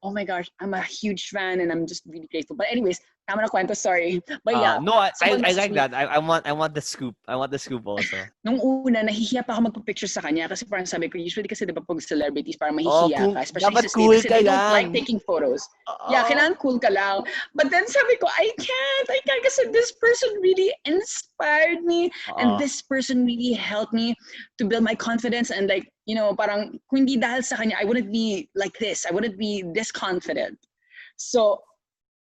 oh my gosh, I'm a huge fan and I'm just really grateful. But anyways, tama na kwento, sorry. But yeah, No, someone I messaged like me. that. I want the scoop. I want the scoop also. Nung una, nahihiya pa ako magpa-picture sa kanya kasi parang sabi ko, usually kasi diba pag celebrities, parang Oh, mahihiya cool. ka, especially Dapat sa States cool kasi ka they don't like lang. taking photos. Yeah, Oo. kailangan cool ka lang. But then sabi ko, I can't kasi this person really inspired me and Oo. this person really helped me to build my confidence and like, you know, parang kung hindi dahil sa kanya, I wouldn't be like this. I wouldn't be this confident. So,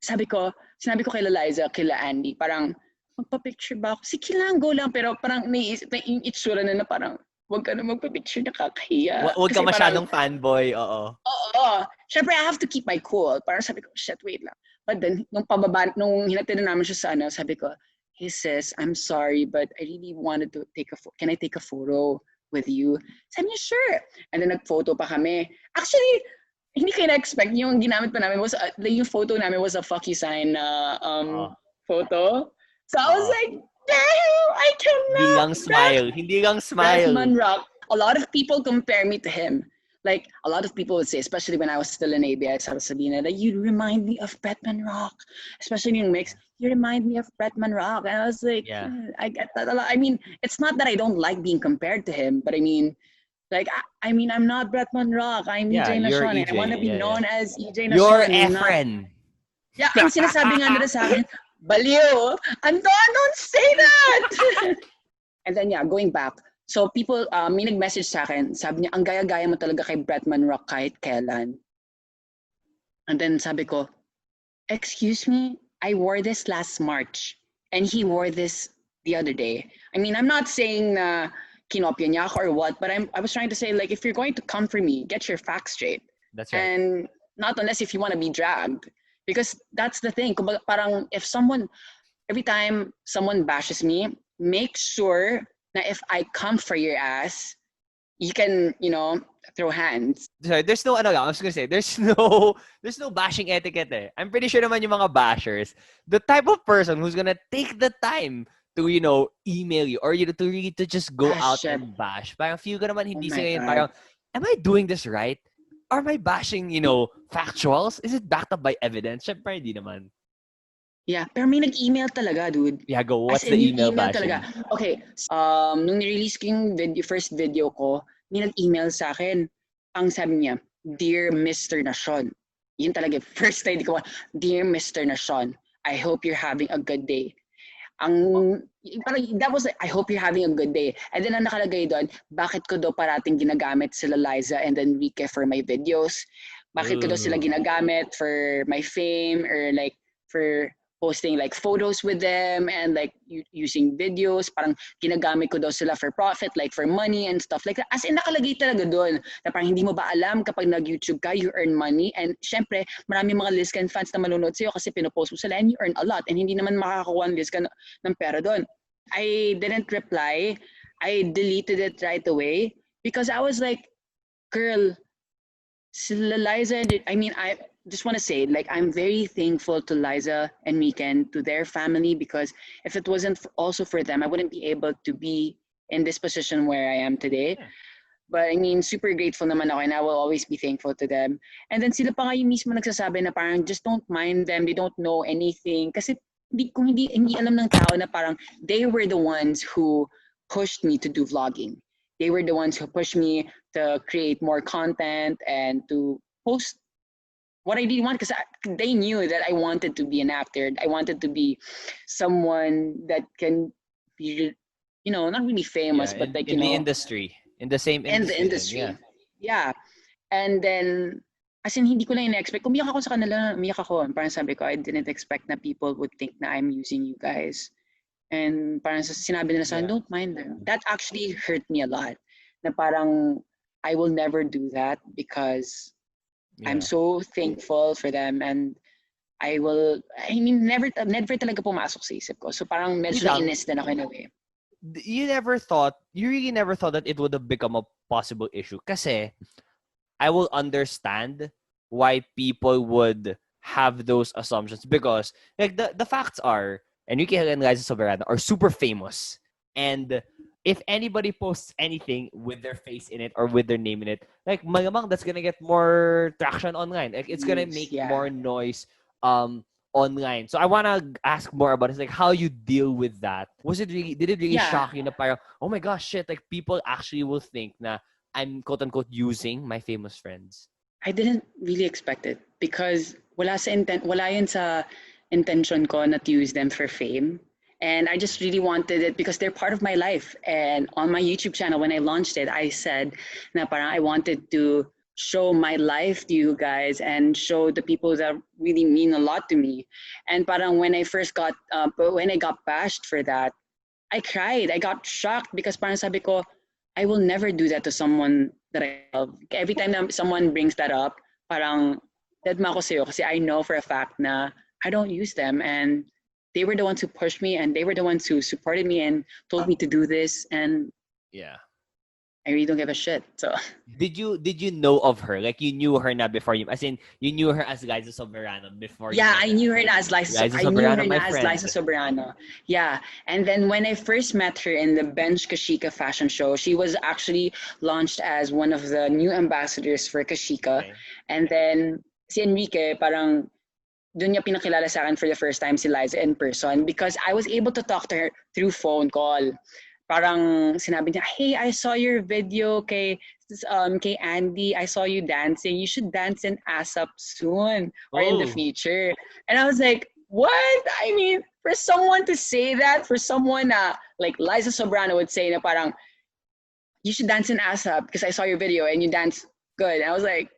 sinabi ko kay Liza, kila Andy, parang, magpa-picture ba ako? Sige lang, go lang. Pero parang naiisip na yung itsura na parang, wag ka na magpa-picture, nakakahiya. Wag ka Kasi parang, masyadong fanboy, oo. oo. Syempre, I have to keep my cool. Parang sabi ko, shit, wait lang. But then, nung hinatid na namin siya sa sabi ko, hey sis, I'm sorry, but I really wanted to take a photo. Can I take a photo with you? Sabi niya, sure. And then nag-photo pa kami. Actually, hindi kayo na-expect. Yung ginamit pa namin was, yung photo namin was a fuck you sign Oo. photo. So I was Oo. like, damn, I Hindi cannot. lang smile. Hindi lang smile. Bretman Rock. A lot of people compare me to him. Like, a lot of people would say, especially when I was still in ABS, I was Sabina, that you remind me of Bretman Rock. Especially in mix, you remind me of Bretman Rock. And I was like, Yeah. I get that a lot. I mean, it's not that I don't like being compared to him, but I mean, like, I mean, I'm not Bretman Rock. I'm Yeah, EJ you're Nacion. And I want EJ. to be Yeah, yeah. known as EJ You're Nacion, not. Efren. Yeah, ang sinasabi nga nila sa akin, baliw. Anton, don't say that! And then, yeah, going back. So, people, may nag-message sa akin. Sabi niya, ang gaya-gaya mo talaga kay Bretman Rock kahit kailan. And then sabi ko, excuse me, I wore this last March. And he wore this the other day. I mean, I'm not saying na kinopya niya ako or what, but I was trying to say, like, if you're going to come for me, get your facts straight. That's right. And not unless if you want to be dragged. Because that's the thing. Kumbaga, parang if someone, every time someone bashes me, make sure that if I come for your ass, you can, you know, throw hands. Sorry, there's no I was gonna say there's no bashing etiquette eh. I'm pretty sure naman yung mga bashers, the type of person who's gonna take the time to email you or to really to just go out Shit. and bash. Parang feel ko naman Oh hindi my sila yun God. parang, am I doing this right? Or am I bashing, factuals? Is it backed up by evidence? Syempre, hindi naman. Yeah, pero may nag-email talaga, dude. Yeah, go. What's As the in, yung email bashing? talaga. Okay, nung nirelease ko yung first video ko, may nag-email sa akin. Ang sabi niya, Dear Mr. Nacion. Yun talaga, first time ko, Dear Mr. Nacion, I hope you're having a good day. Parang that was, I hope you're having a good day. And then ang nakalagay doon, bakit ko daw parating ginagamit sila Liza and Enrique for my videos? Bakit ko daw sila ginagamit for my fame or like for posting like photos with them and like using videos, parang ginagamit ko daw sila for profit, like for money and stuff like that. As in nakalagay talaga doon na parang hindi mo ba alam kapag nag-YouTube ka, you earn money and syempre marami mga Lizcan fans na manonood sa'yo kasi pinopost mo sila and you earn a lot and hindi naman makakakuha ng Lizcan ng pera doon. I didn't reply. I deleted it right away because I was like, girl, sila Liza I just want to say, like, I'm very thankful to Liza and Meekan, to their family, because if it wasn't also for them, I wouldn't be able to be in this position where I am today. Yeah. But I mean, super grateful naman ako, and I will always be thankful to them. And then sila pa nga yung mismo nagsasabi na parang just don't mind them, they don't know anything. Kasi hindi alam ng tao na parang they were the ones who pushed me to do vlogging. They were the ones who pushed me to create more content and to post what I did want, because they knew that I wanted to be an actor. I wanted to be someone that can be, not really famous, Yeah, but like, in the industry, in the same in the industry, then, yeah. industry. Yeah. And then, as in, hindi ko lang in-expect. Umiyak ako sa kanila, umiyak ako. Parang sabi ko, I didn't expect na people would think na I'm using you guys. And parang sinabi nila sa akin, Yeah. don't mind them. That actually hurt me a lot. Na parang, I will never do that because I'm Yeah. so thankful for them, and never talaga pumasok sa isip ko. So parang medyo Wait lang. nainis din ako in a way. You really never thought that it would have become a possible issue. Kasi I will understand why people would have those assumptions, because like the facts are, Enrique Hill and Liza Soberano are super famous, and if anybody posts anything with their face in it or with their name in it, like malamang that's gonna get more traction online. Like it's gonna make Yeah. more noise online. So I wanna ask more about it, like how you deal with that. Did it really Yeah. shock you na parang, oh my gosh, shit, like people actually will think na I'm quote unquote using my famous friends? I didn't really expect it because wala yun sa intention ko not to use them for fame. And I just really wanted it because they're part of my life. And on my YouTube channel, when I launched it, I said na parang I wanted to show my life to you guys and show the people that really mean a lot to me. And parang when I got bashed for that, I cried. I got shocked because parang sabi ko, I will never do that to someone that I love. Every time that someone brings that up, parang deadma ako sa'yo kasi I know for a fact na I don't use them, and they were the ones who pushed me, and they were the ones who supported me and told me to do this, and Yeah. I really don't give a shit. So Did you know of her? Like you knew her na before you, as in you knew her as Liza Soberano before you yeah, met I knew her as Liza. Liza I knew her Soberano, my as friend. Liza Soberano. Yeah, and then when I first met her in the Bench Kashika fashion show, she was actually launched as one of the new ambassadors for Kashika. Okay. And then si Enrique, parang doon niya pinakilala sa akin for the first time si Liza in person because I was able to talk to her through phone call. Parang sinabi niya, hey, I saw your video kay Andy. I saw you dancing. You should dance in ASAP soon or in the Oh. future. And I was like, what? I mean, for someone to say that, for someone like Liza Sobrano would say na parang, you should dance in ASAP because I saw your video and you dance good. And I was like,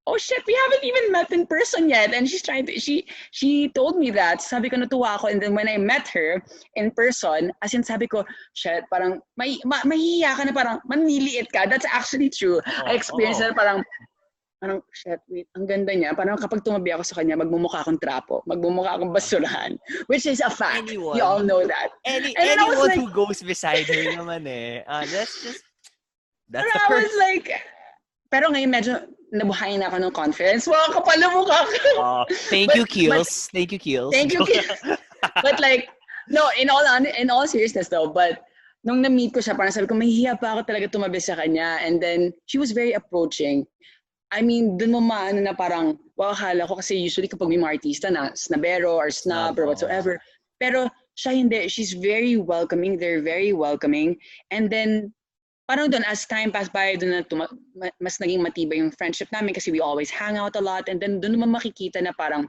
oh shit, we haven't even met in person yet. And she told me that. Sabi ko, natuwa ako. And then when I met her in person, as in sabi ko, shit, parang mahihiya ka na parang manliliit ka. That's actually true. I experienced that parang shit, wait, ang ganda niya. Parang kapag tumabi ako sa kanya, magmumukha akong trapo. Magmumukha akong basurahan. Which is a fact. Anyone. You all know that. Anyone who goes beside her naman eh. That's the I curse. was like, pero ngayon medyo nabuhayin ako ng confidence. Wow, kapal na mukha ko. Thank you, Keels. Thank you, Keels. Thank you, Keels. But like, no, in all seriousness though, but nung na-meet ko siya, parang sabi ko, mahihiya pa ako talaga tumabi sa kanya. And then, she was very approaching. I mean, dun mo maano na parang, wow, akala ko kasi usually kapag may mga artista na snabero or snub or whatsoever. Pero siya hindi. She's very welcoming. They're very welcoming. And then, parang doon, as time passed by, doon na mas naging matibay yung friendship namin kasi we always hang out a lot. And then, doon naman makikita na parang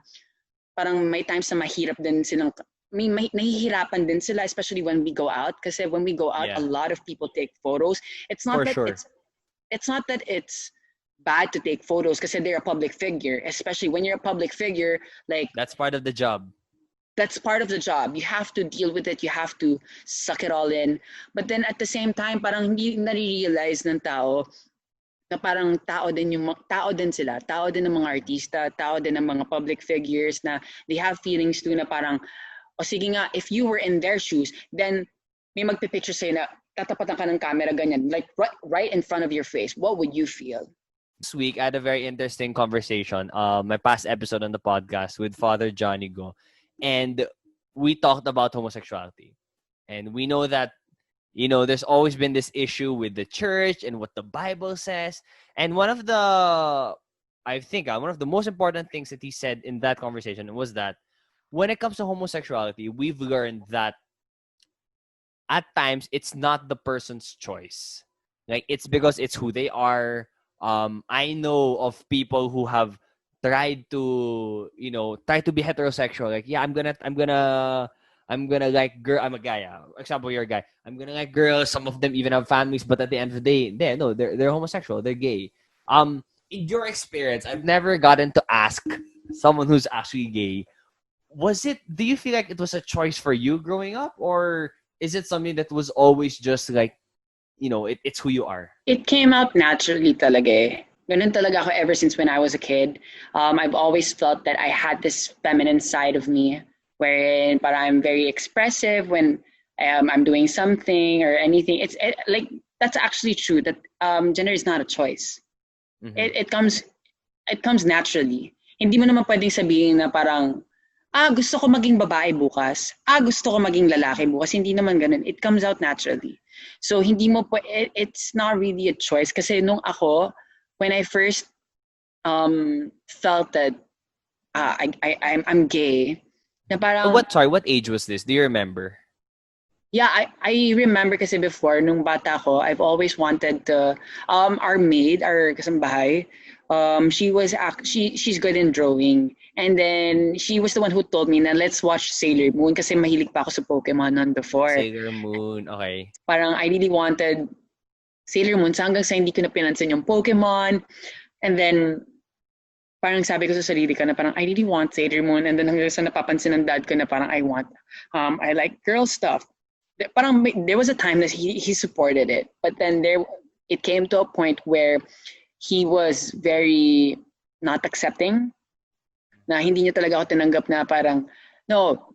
may times na mahirap din silang, nahihirapan din sila, especially when we go out. Kasi when we go out, a lot of people take photos. It's not it's not that it's bad to take photos because they're a public figure, especially when you're a public figure, like that's part of the job. That's part of the job. You have to deal with it. You have to suck it all in. But then at the same time, parang hindi nare-realize ng tao na parang tao din sila. Tao din ng mga artista, tao din ng mga public figures na they have feelings too na parang, o sige nga, if you were in their shoes, then may magpipicture sa'yo na tatapatan ka ng camera ganyan, like right in front of your face. What would you feel? This week, I had a very interesting conversation. My past episode on the podcast with Father Johnny Go, and we talked about homosexuality. And we know that there's always been this issue with the church and what the Bible says. And I think one of the most important things that he said in that conversation was that when it comes to homosexuality, we've learned that at times it's not the person's choice. Like it's because it's who they are. I know of people who have tried to, try to be heterosexual. Like, yeah, I'm gonna like girl. I'm a guy. Example, you're a guy. I'm gonna like girls. Some of them even have families, but at the end of the day, they're homosexual. They're gay. In your experience, I've never gotten to ask someone who's actually gay. Do you feel like it was a choice for you growing up, or is it something that was always just like, it's who you are? It came out naturally talaga eh. Ganun talaga ako ever since when I was a kid. I've always felt that I had this feminine side of me wherein but I'm very expressive when I'm doing something or anything. Like that's actually true that gender is not a choice. Mhm. It comes naturally. Hindi mo naman pwedeng sabihin na parang gusto ko maging babae bukas. Gusto ko maging lalaki bukas. Hindi naman ganun. It comes out naturally. So hindi mo it's not really a choice kasi nung ako when I first felt that I'm gay na parang What age was this? Do you remember? yeah, I remember kasi before nung bata ko, I've always wanted to our maid, our kasambahay, she's good in drawing. And then she was the one who told me na let's watch Sailor Moon kasi mahilig pa ako sa Pokemon noon before. Sailor Moon, okay. Parang I really wanted Sailor Moon hanggang sa hindi ko na pinansin yung Pokemon. And then parang sabi ko sa sarili ko na parang I really want Sailor Moon. And then hanggang sa napapansin ng dad ko na parang I like girl stuff. Parang there was a time that he supported it, but then it came to a point where he was very not accepting. Na hindi niya talaga ako tinanggap na parang no,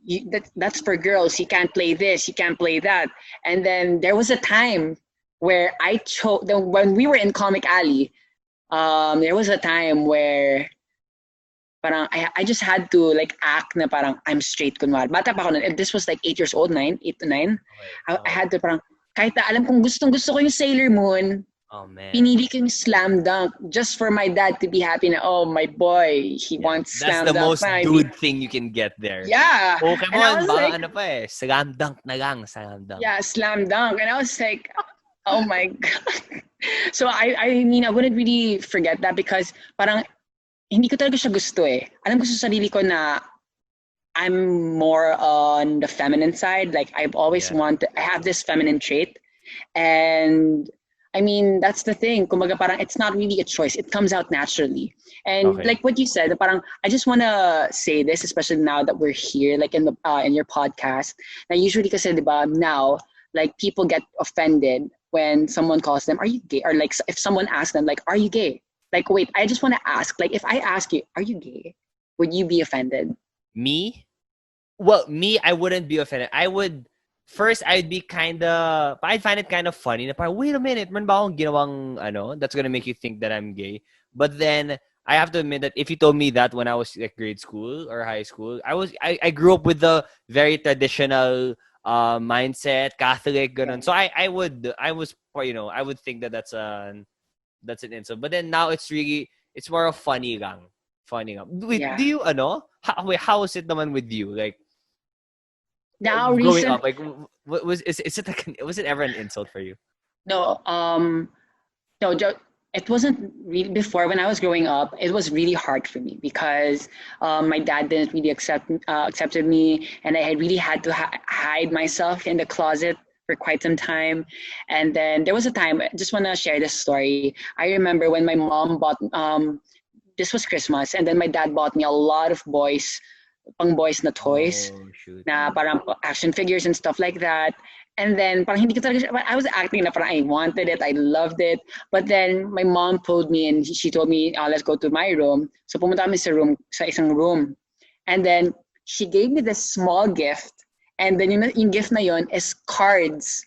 that's for girls. You can't play this, you can't play that. And then there was a time where when we were in Comic Alley, there was a time where parang I just had to like act na parang I'm straight kunwari. Bata pa ako nun. This was like 8 years old, 8 to 9. I had to parang, kahit na alam kong gusto ko yung Sailor Moon, oh man, pinili ko yung Slam Dunk just for my dad to be happy na, oh, my boy, he wants Slam Dunk. That's the most dude thing you can get there. Yeah. Pokemon, baka ano pa eh. Slam Dunk na lang, Slam Dunk. Yeah, Slam Dunk. And I was like, oh my God. So I mean, I wouldn't really forget that because parang hindi ko talaga siya gusto eh. Alam ko sa sarili ko na I'm more on the feminine side. Like I've always wanted, I have this feminine trait. And I mean, that's the thing. Kumbaga parang it's not really a choice. It comes out naturally. And like what you said, parang I just want to say this, especially now that we're here, like in your podcast. Now usually kasi diba now, like people get offended when someone calls them, are you gay? Or like if someone asks them, like, are you gay? Like, wait, I just want to ask, like, if I ask you, are you gay? Would you be offended? Me? Well, me, I wouldn't be offended. I'd find it kind of funny. Na parang, wait a minute, meron ba akong ginawang that's gonna make you think that I'm gay? But then, I have to admit that if you told me that when I was like grade school or high school, I grew up with the very traditional mindset, Catholic, ganun. So I would think that that's an insult. But then now it's more of funny lang. Wait, do you how was it naman with you? Like now growing up, like was it ever an insult for you? No, it wasn't really before when I was growing up. It was really hard for me because my dad didn't really accepted me, and I really had to hide myself in the closet for quite some time. And then there was a time, I just want to share this story. I remember when my mom bought, this was Christmas, and then my dad bought me a lot of pang boys na toys, na parang action figures and stuff like that. And then parang hindi ko talaga I was acting na parang I wanted it, I loved it. But then my mom pulled me and she told me, let's go to my room. So pumunta kami sa isang room. And then she gave me this small gift. And then yung gift na yon is cards.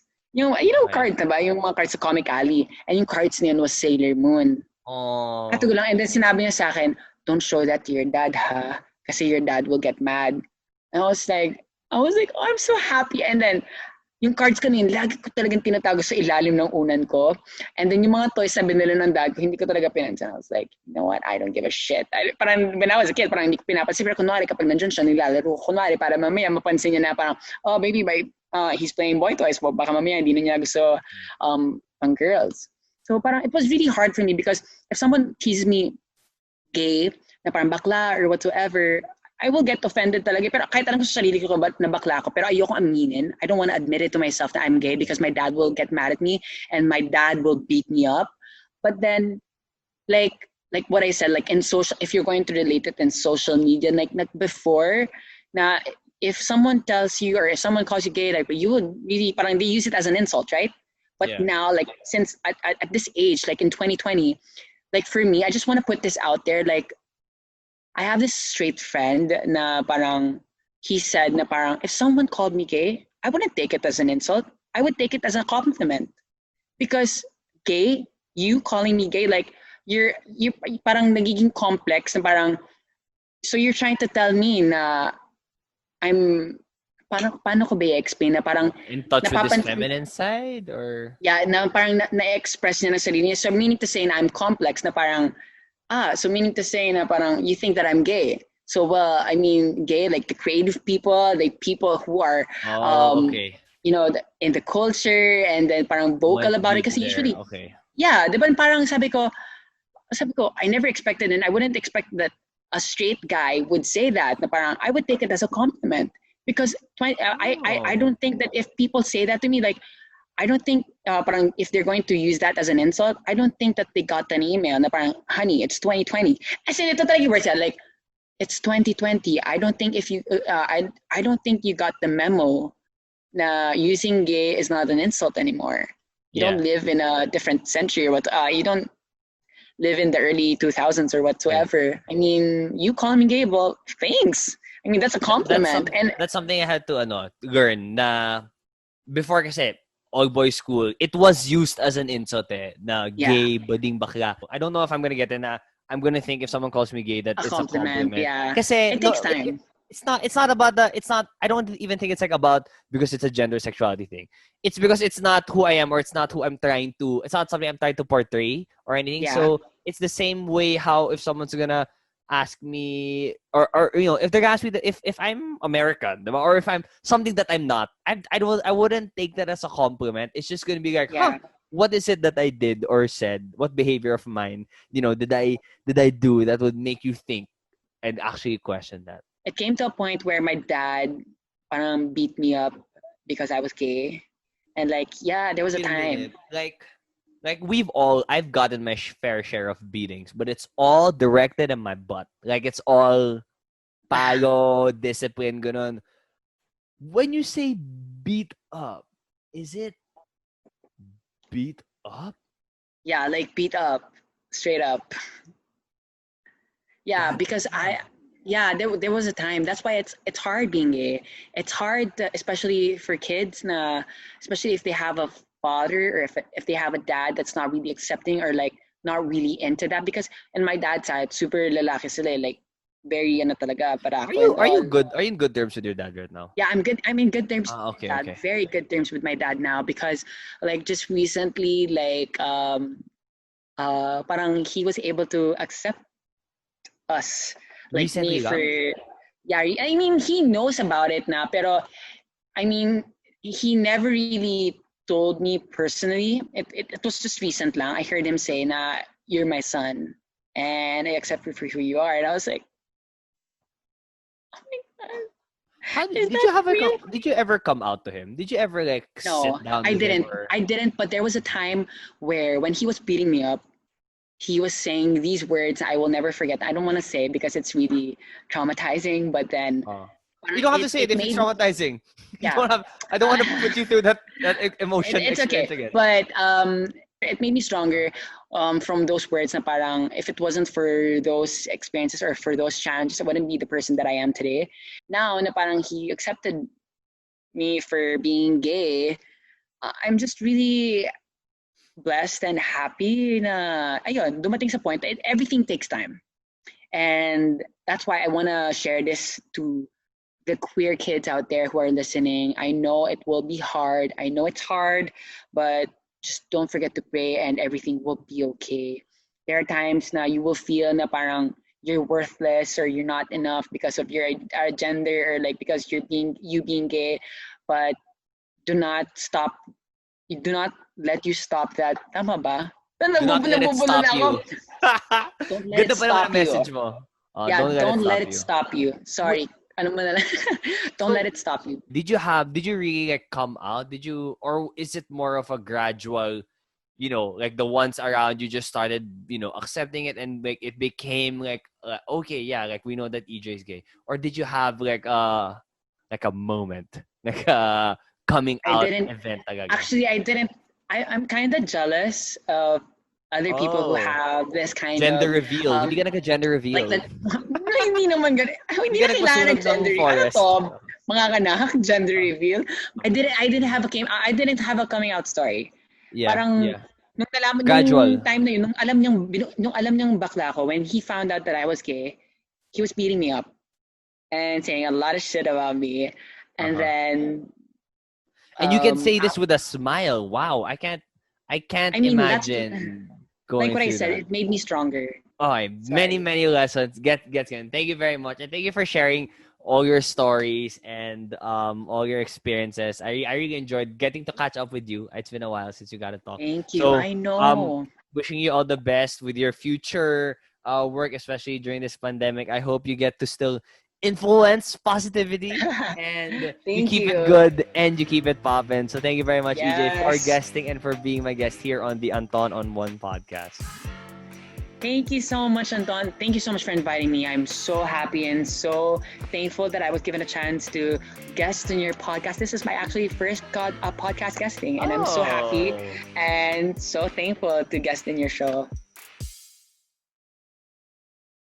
Cards na ba? Yung mga cards sa Comic Alley. And yung cards na yun was Sailor Moon. Oh. Katugo lang. And then sinabi niya sa akin, don't show that to your dad, ha? Kasi your dad will get mad. And I was like, oh, I'm so happy. And then, yung cards kanina, lagi ko talagang tinatago sa ilalim ng unan ko. And then yung mga toys na binili ng dad ko, hindi ko talaga pinansin. I was like, you know what? I don't give a shit. Parang when I was a kid, parang hindi ko pinapansin. Pero kunwari kapag nandyan siya, nilalaro ko. Kunwari para mamaya mapansin niya na parang, oh, baby, he's playing boy toys. Baka mamaya hindi na niya gusto pang girls. So parang it was really hard for me because if someone teases me gay, na parang bakla or whatsoever, I will get offended talaga. Pero kahit alam ko sa sarili ko na bakla ako, pero ayoko aminin. I don't want to admit it to myself that I'm gay because my dad will get mad at me and my dad will beat me up. But then, like what I said, like in social, if you're going to relate it in social media, like before, na if someone tells you or if someone calls you gay, like you would really, parang they use it as an insult, right? But now, like since at this age, like in 2020, like for me, I just want to put this out there, like I have this straight friend na parang he said na parang if someone called me gay, I wouldn't take it as an insult. I would take it as a compliment. Because gay, you calling me gay, like you parang nagiging complex na parang so you're trying to tell me na I'm paano ko ba i-explain na parang In touch with this feminine side or na parang na-express niya na sarili niya. So meaning to say na I'm complex na parang so meaning to say na parang you think that I'm gay. So well, I mean gay like the creative people, like people who are okay. You know, in the culture and then parang vocal about it kasi usually yeah, 'di ba parang sabi ko I never expected and I wouldn't expect that a straight guy would say that na parang I would take it as a compliment because I don't think that if people say that to me like I don't think parang if they're going to use that as an insult, I don't think that they got an email na parang, honey, it's 2020. As in, ito talaga yung words like, it's 2020. I don't think if you, I don't think you got the memo na using gay is not an insult anymore. You don't live in a different century or what, you don't live in the early 2000s or whatsoever. I mean, you call me gay, well, thanks. I mean, that's a compliment. That's something I had to, learn na before kasi, all-boys school, it was used as an insult na gay, bading bakla. I don't know if I'm gonna get it na I'm gonna think if someone calls me gay that it's a compliment. Yeah. Kasi, it takes time. It's not about I don't even think it's like about because it's a gender sexuality thing. It's because it's not who I am or it's not something I'm trying to portray or anything. Yeah. So it's the same way how if someone's gonna ask me or if they're gonna ask me if I'm American or if I'm something that I'm not, I wouldn't take that as a compliment. It's just gonna be like, what is it that I did or said? What behavior of mine, did I do that would make you think and actually question that? It came to a point where my dad beat me up because I was gay, and there was a time. Like I've gotten my fair share of beatings, but it's all directed at my butt. Like it's all palo, discipline, ganun. When you say beat up, is it beat up? Yeah, like beat up, straight up. Yeah, because there was a time. That's why it's hard being gay. It's hard, especially for kids, especially if they have a father or if they have a dad that's not really accepting or like not really into that. Because in my dad's side, super lalaki sila, like very talaga para ako. Are you good? Are you in good terms with your dad right now? Yeah, I'm good. I'm in good terms. Okay. Very good terms with my dad now because like just recently parang he was able to accept us. Like Recently, me for I mean he knows about it now, pero I mean he never really told me personally. It was just recent lang. I heard him say na you're my son and I accept you for who you are, and I was like, oh my god. Did you ever come out to him? Did you ever no, sit down? I didn't. But there was a time where when he was beating me up, he was saying these words I will never forget. I don't want to say it because it's really traumatizing, but then you don't have to say it if it's traumatizing. Yeah. I don't want to put you through that emotion. It's okay. Again. But it made me stronger from those words na parang if it wasn't for those experiences or for those challenges, I wouldn't be the person that I am today. Now na parang he accepted me for being gay, I'm just really blessed and happy na, ayun, dumating sa point, everything takes time. And that's why I want to share this to the queer kids out there who are listening. I know it will be hard. I know it's hard, but just don't forget to pray and everything will be okay. There are times na you will feel na parang you're worthless or you're not enough because of your gender or like because you being gay, but do not stop. You do not let you stop that. Tama ba? Do not let it Nabubulol stop na ako. you. Don't let it Ganda pa naman stop ang you. message mo. Yeah, Don't don't let let it it stop you. stop you. Sorry. Ano mo na lang. Don't So, let it stop you. Did you really like come out? Or is it more of a gradual, like the ones around you just started, accepting it and like it became like, okay, yeah, like we know that EJ is gay? Or did you have like a moment, like a coming I out didn't. event talaga? Actually, I didn't. I'm kind of jealous of other people who Oh, have this kind gender of reveal. Hindi ka naka-gender like reveal. that. Hindi naman ganun. Hindi Hindi ka na kailangan nagpasunog ng ng gender. Ano forest. to? Mga kanak, gender reveal. I didn't have a coming out story. Yeah, Parang yeah. nung nalaman Gradual. nung time na yun, nung alam niyang bakla ako, when he found out that I was gay, he was beating me up and saying a lot of shit about me. And Uh-huh. then And you can say this with a smile. Wow, I can't I mean that's imagine like going what I through said, that. it made me stronger. Oh, many, Sorry. many lessons. Gets good. Thank you very much. And thank you for sharing all your stories and all your experiences. I really enjoyed getting to catch up with you. It's been a while since you got to talk. Thank you. So I know. wishing you all the best with your future work, especially during this pandemic. I hope you get to still influence positivity and you Thank keep it you. good and you keep it poppin'. So thank you very much, EJ, for Yes. guesting and for being my guest here on the Anton on One podcast. Thank you so much, Anton. Thank you so much for inviting me. I'm so happy and so thankful that I was given a chance to guest in your podcast. This is my actually first podcast guesting, and I'm so happy Oh. and so thankful to guest in your show.